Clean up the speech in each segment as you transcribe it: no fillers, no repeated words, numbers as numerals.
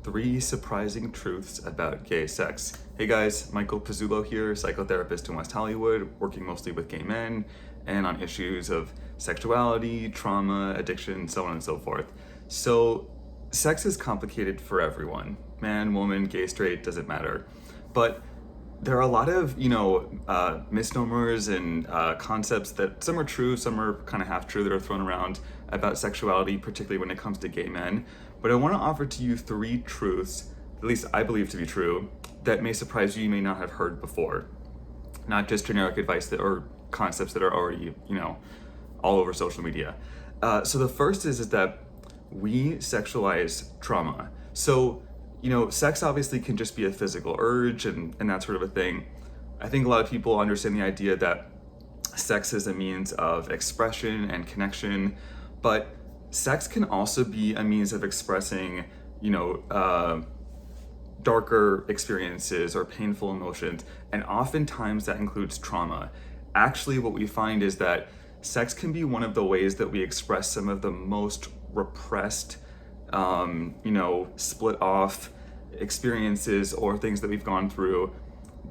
3 surprising truths about gay sex. Hey guys, Michael Pizzullo here, psychotherapist in West Hollywood, working mostly with gay men and on issues of sexuality, trauma, addiction, so on and so forth. So, sex is complicated for everyone. Man, woman, gay, straight, doesn't matter. But there are a lot of, misnomers and concepts that some are true, some are kind of half true that are thrown around about sexuality, particularly when it comes to gay men. But I want to offer to you 3 truths, at least I believe to be true, that may surprise you may not have heard before. Not just generic advice or concepts that are already, all over social media. So the first is that we sexualize trauma. So, sex obviously can just be a physical urge and that sort of a thing. I think a lot of people understand the idea that sex is a means of expression and connection, but sex can also be a means of expressing, darker experiences or painful emotions, and oftentimes that includes trauma. Actually, what we find is that sex can be one of the ways that we express some of the most repressed, split off experiences or things that we've gone through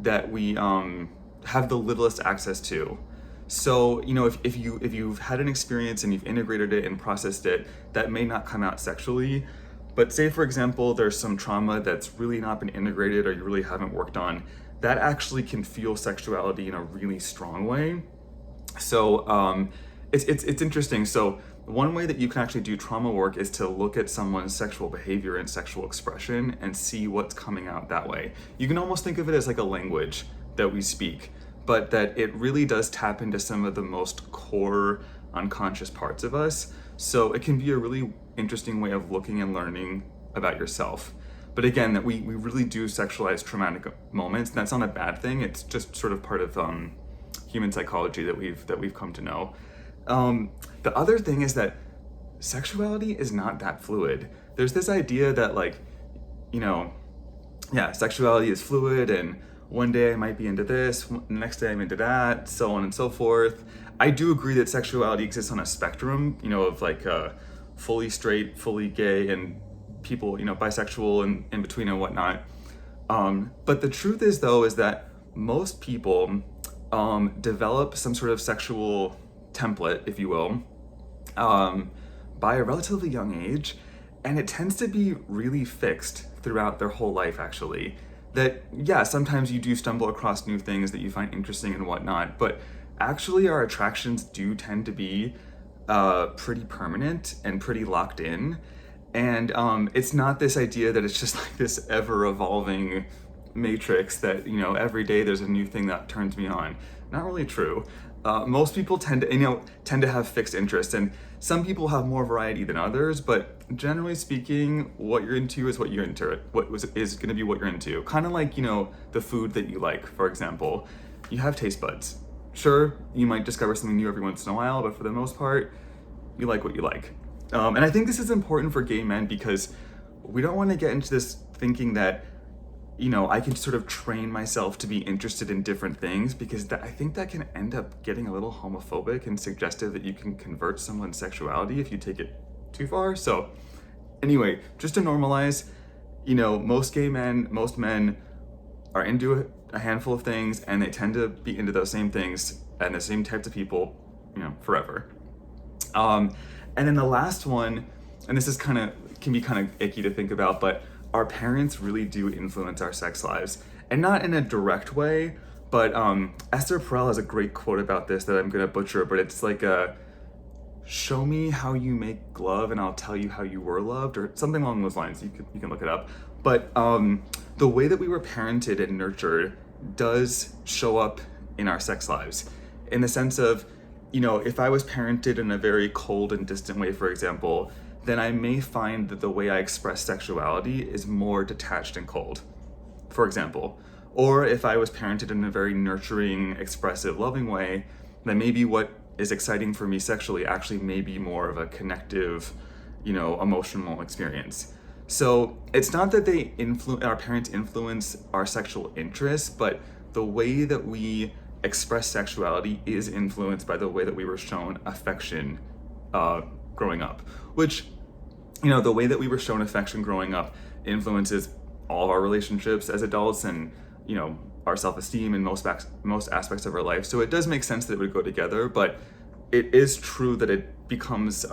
that we have the littlest access to. So, if you've had an experience and you've integrated it and processed it, that may not come out sexually. But say, for example, there's some trauma that's really not been integrated or you really haven't worked on, that actually can fuel sexuality in a really strong way. So it's interesting. So one way that you can actually do trauma work is to look at someone's sexual behavior and sexual expression and see what's coming out that way. You can almost think of it as like a language that we speak, but that it really does tap into some of the most core unconscious parts of us. So it can be a really interesting way of looking and learning about yourself. But again, that we really do sexualize traumatic moments, and that's not a bad thing. It's just sort of part of human psychology that we've come to know. The other thing is that sexuality is not that fluid. There's this idea that sexuality is fluid, and one day I might be into this, the next day I'm into that, so on and so forth. I do agree that sexuality exists on a spectrum, of fully straight, fully gay, and people, bisexual and in between and whatnot. But the truth is that most people develop some sort of sexual template, if you will, by a relatively young age, and it tends to be really fixed throughout their whole life, actually. That, yeah, sometimes you do stumble across new things that you find interesting and whatnot, but actually our attractions do tend to be pretty permanent and pretty locked in. And it's not this idea that it's just like this ever-evolving matrix that, every day there's a new thing that turns me on. Not really true. Most people tend to have fixed interests, and some people have more variety than others, but generally speaking, what you're into is what you're into. Is going to be what you're into. Kind of like, the food that you like, for example. You have taste buds. Sure, you might discover something new every once in a while, but for the most part, you like what you like. And I think this is important for gay men because we don't want to get into this thinking that, I can sort of train myself to be interested in different things, because I think that can end up getting a little homophobic and suggestive that you can convert someone's sexuality if you take it too far. So anyway, just to normalize, most men are into a handful of things, and they tend to be into those same things and the same types of people, forever. And then the last one, and this is can be kind of icky to think about, but our parents really do influence our sex lives, and not in a direct way, but Esther Perel has a great quote about this that I'm gonna butcher, but it's like show me how you make love and I'll tell you how you were loved, or something along those lines. You can look it up. But the way that we were parented and nurtured does show up in our sex lives, in the sense of, if I was parented in a very cold and distant way, for example, then I may find that the way I express sexuality is more detached and cold, for example. Or if I was parented in a very nurturing, expressive, loving way, then maybe what is exciting for me sexually actually may be more of a connective, emotional experience. So it's not that our parents influence our sexual interests, but the way that we express sexuality is influenced by the way that we were shown affection growing up, which the way that we were shown affection growing up influences all of our relationships as adults, and our self-esteem in most aspects of our life. So it does make sense that it would go together, but it is true that it becomes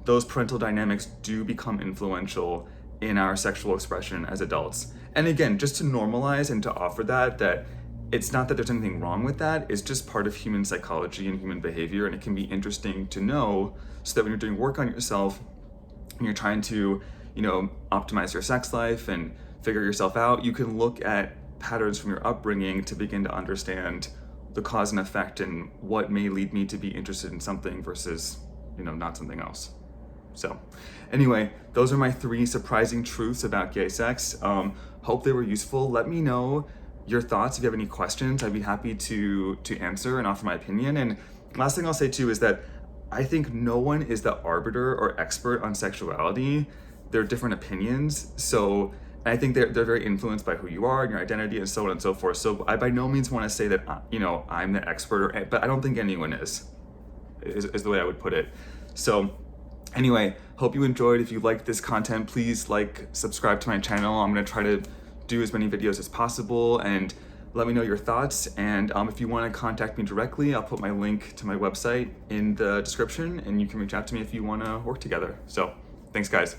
those parental dynamics do become influential in our sexual expression as adults. And again, just to normalize and to offer that it's not that there's anything wrong with that, it's just part of human psychology and human behavior, and it can be interesting to know, so that when you're doing work on yourself and you're trying to optimize your sex life and figure yourself out, you can look at patterns from your upbringing to begin to understand the cause and effect and what may lead me to be interested in something versus not something else. So anyway, those are my 3 surprising truths about gay sex. Hope they were useful. Let me know your thoughts. If you have any questions, I'd be happy to answer and offer my opinion. And last thing I'll say too is that I think no one is the arbiter or expert on sexuality. There are different opinions. So I think they're very influenced by who you are and your identity and so on and so forth. So I by no means want to say that, I'm the expert, but I don't think anyone is the way I would put it. So anyway, hope you enjoyed. If you liked this content, please subscribe to my channel. I'm going to try to do as many videos as possible, and let me know your thoughts. And if you want to contact me directly, I'll put my link to my website in the description, and you can reach out to me if you want to work together. So thanks, guys.